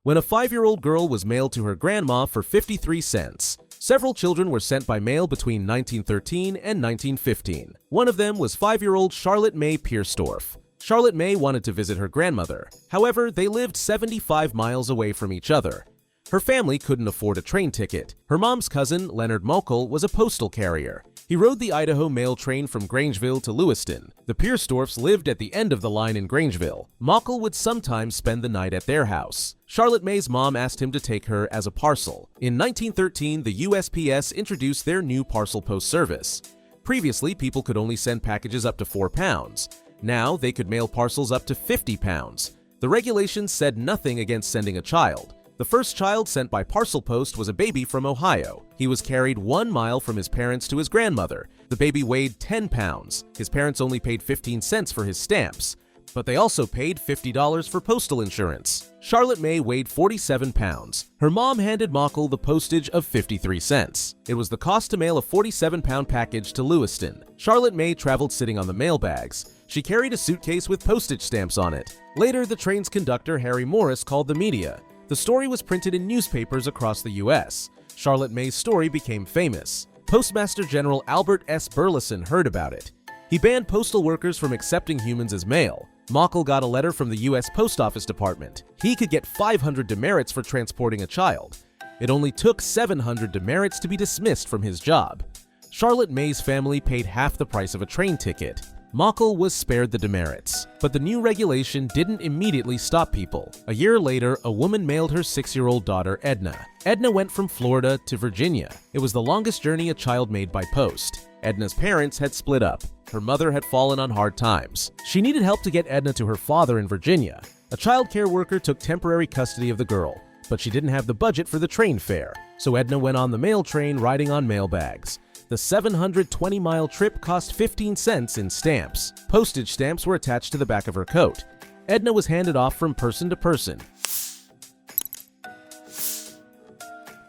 when a 5-year-old girl was mailed to her grandma for 53 cents. Several children were sent by mail between 1913 and 1915. One of them was 5-year-old Charlotte May Piersdorf. Charlotte May wanted to visit her grandmother. However, they lived 75 miles away from each other. Her family couldn't afford a train ticket. Her mom's cousin, Leonard Mokel, was a postal carrier. He rode the Idaho mail train from Grangeville to Lewiston. The Piersdorfs lived at the end of the line in Grangeville. Mokel would sometimes spend the night at their house. Charlotte May's mom asked him to take her as a parcel. In 1913, the USPS introduced their new parcel post service. Previously, people could only send packages up to 4 pounds. Now, they could mail parcels up to 50 pounds. The regulations said nothing against sending a child. The first child sent by parcel post was a baby from Ohio. He was carried 1 mile from his parents to his grandmother. The baby weighed 10 pounds. His parents only paid 15 cents for his stamps, but they also paid $50 for postal insurance. Charlotte May weighed 47 pounds. Her mom handed Mokel the postage of 53 cents. It was the cost to mail a 47-pound package to Lewiston. Charlotte May traveled sitting on the mail bags. She carried a suitcase with postage stamps on it. Later, the train's conductor, Harry Morris, called the media. The story was printed in newspapers across the U.S. Charlotte May's story became famous. Postmaster General Albert S. Burleson heard about it. He banned postal workers from accepting humans as mail. Mokel got a letter from the U.S. Post Office Department. He could get 500 demerits for transporting a child. It only took 700 demerits to be dismissed from his job. Charlotte May's family paid half the price of a train ticket. Mokel was spared the demerits, but the new regulation didn't immediately stop people. A year later, a woman mailed her 6-year-old daughter, Edna. Edna went from Florida to Virginia. It was the longest journey a child made by post. Edna's parents had split up. Her mother had fallen on hard times. She needed help to get Edna to her father in Virginia. A child care worker took temporary custody of the girl, but she didn't have the budget for the train fare, so Edna went on the mail train riding on mail bags. The 720-mile trip cost 15 cents in stamps. Postage stamps were attached to the back of her coat. Edna was handed off from person to person.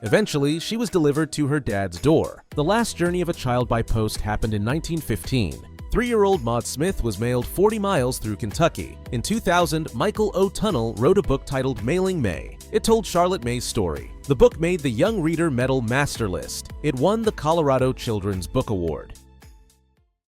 Eventually, she was delivered to her dad's door. The last journey of a child by post happened in 1915. 3-year-old Maud Smith was mailed 40 miles through Kentucky. In 2000, Michael O'Tunnell wrote a book titled Mailing May. It told Charlotte May's story. The book made the Young Reader Medal Master List. It won the Colorado Children's Book Award.